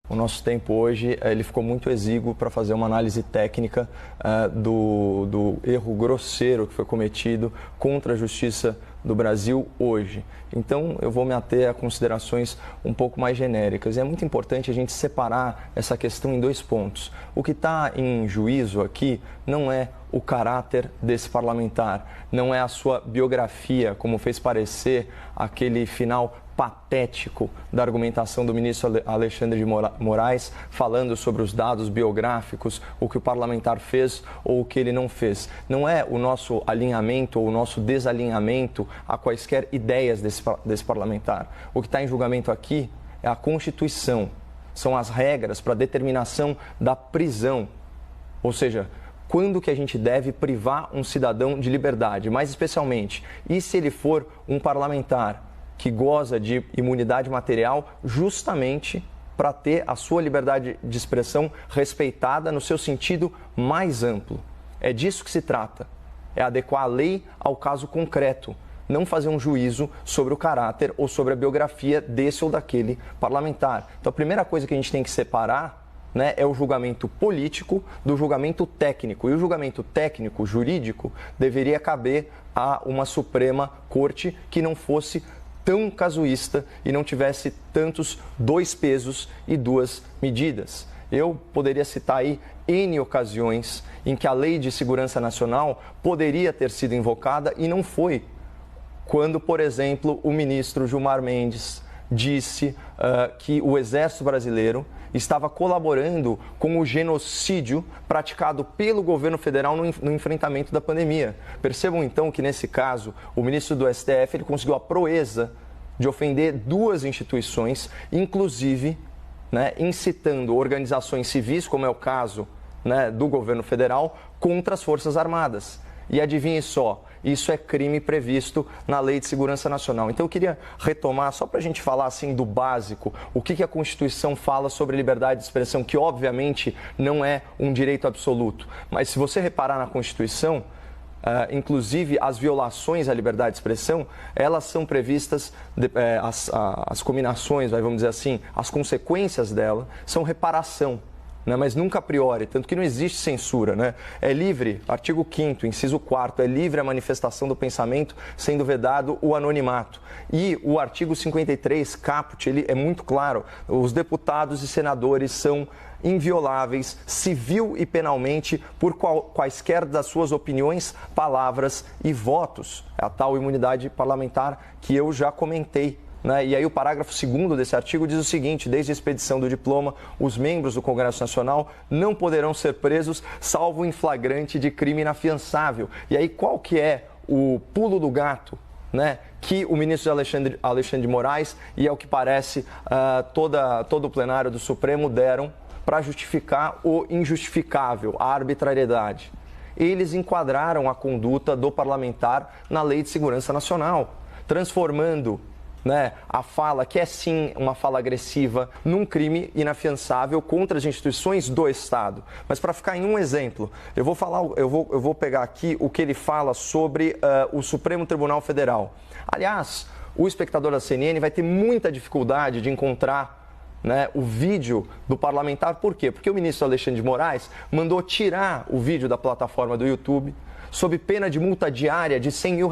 O nosso tempo hoje ele ficou muito exíguo para fazer uma análise técnica do erro grosseiro que foi cometido contra a Justiça do Brasil hoje. Então, eu vou me ater a considerações um pouco mais genéricas. E é muito importante a gente separar essa questão em dois pontos. O que está em juízo aqui não é o caráter desse parlamentar, não é a sua biografia, como fez parecer aquele final patético da argumentação do ministro Alexandre de Moraes, falando sobre os dados biográficos, o que o parlamentar fez ou o que ele não fez. Não é o nosso alinhamento ou o nosso desalinhamento a quaisquer ideias desse parlamentar. O que está em julgamento aqui é a Constituição, são as regras para determinação da prisão, ou seja, quando que a gente deve privar um cidadão de liberdade, mais especialmente, e se ele for um parlamentar que goza de imunidade material justamente para ter a sua liberdade de expressão respeitada no seu sentido mais amplo. É disso que se trata, é adequar a lei ao caso concreto, não fazer um juízo sobre o caráter ou sobre a biografia desse ou daquele parlamentar. Então, a primeira coisa que a gente tem que separar, né, é o julgamento político do julgamento técnico. E o julgamento técnico, jurídico, deveria caber a uma Suprema Corte que não fosse tão casuísta e não tivesse tantos dois pesos e duas medidas. Eu poderia citar aí N ocasiões em que a Lei de Segurança Nacional poderia ter sido invocada e não foi. Quando, por exemplo, o ministro Gilmar Mendes disse que o Exército Brasileiro estava colaborando com o genocídio praticado pelo governo federal no enfrentamento da pandemia. Percebam então que nesse caso o ministro do STF ele conseguiu a proeza de ofender duas instituições, inclusive, né, incitando organizações civis, como é o caso, né, do governo federal, contra as Forças Armadas. E adivinhe só, isso é crime previsto na Lei de Segurança Nacional. Então eu queria retomar, só para a gente falar assim do básico, o que a Constituição fala sobre liberdade de expressão, que obviamente não é um direito absoluto. Mas se você reparar na Constituição, inclusive as violações à liberdade de expressão, elas são previstas, as combinações, vamos dizer assim, as consequências dela são reparação. Né, mas nunca a priori, tanto que não existe censura. Né? É livre, artigo 5º, inciso 4º, é livre a manifestação do pensamento, sendo vedado o anonimato. E o artigo 53, caput, ele é muito claro, os deputados e senadores são invioláveis, civil e penalmente, por quaisquer das suas opiniões, palavras e votos. É a tal imunidade parlamentar que eu já comentei. Né? E aí o parágrafo 2º desse artigo diz o seguinte: desde a expedição do diploma, os membros do Congresso Nacional não poderão ser presos, salvo em flagrante de crime inafiançável. E aí qual que é o pulo do gato, né, que o ministro Alexandre de Moraes e, ao que parece, todo o plenário do Supremo deram para justificar o injustificável, a arbitrariedade? Eles enquadraram a conduta do parlamentar na Lei de Segurança Nacional, transformando, né, a fala, que é sim uma fala agressiva, num crime inafiançável contra as instituições do Estado. Mas para ficar em um exemplo, eu vou pegar aqui o que ele fala sobre o Supremo Tribunal Federal. Aliás, o espectador da CNN vai ter muita dificuldade de encontrar, né, o vídeo do parlamentar. Por quê? Porque o ministro Alexandre de Moraes mandou tirar o vídeo da plataforma do YouTube, sob pena de multa diária de R$100 mil.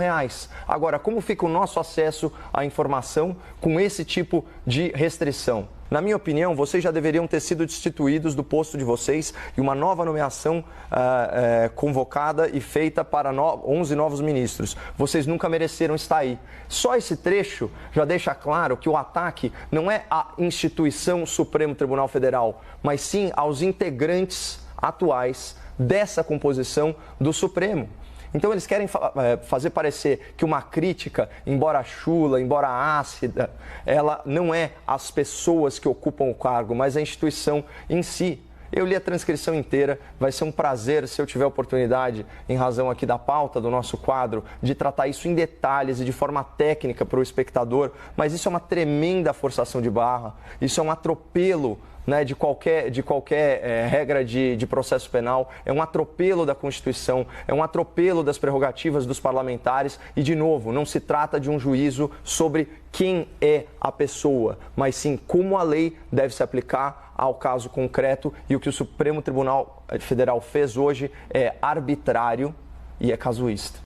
Agora, como fica o nosso acesso à informação com esse tipo de restrição? Na minha opinião, vocês já deveriam ter sido destituídos do posto de vocês e uma nova nomeação convocada e feita para 11 novos ministros. Vocês nunca mereceram estar aí. Só esse trecho já deixa claro que o ataque não é à instituição Supremo Tribunal Federal, mas sim aos integrantes atuais dessa composição do Supremo. Então eles querem fazer parecer que uma crítica, embora chula, embora ácida, ela não é as pessoas que ocupam o cargo, mas a instituição em si. Eu li a transcrição inteira, vai ser um prazer, se eu tiver oportunidade, em razão aqui da pauta do nosso quadro, de tratar isso em detalhes e de forma técnica para o espectador, mas isso é uma tremenda forçação de barra, isso é um atropelo né, de qualquer regra de processo penal, é um atropelo da Constituição, é um atropelo das prerrogativas dos parlamentares e, de novo, não se trata de um juízo sobre quem é a pessoa, mas sim como a lei deve se aplicar ao caso concreto, e o que o Supremo Tribunal Federal fez hoje é arbitrário e é casuísta.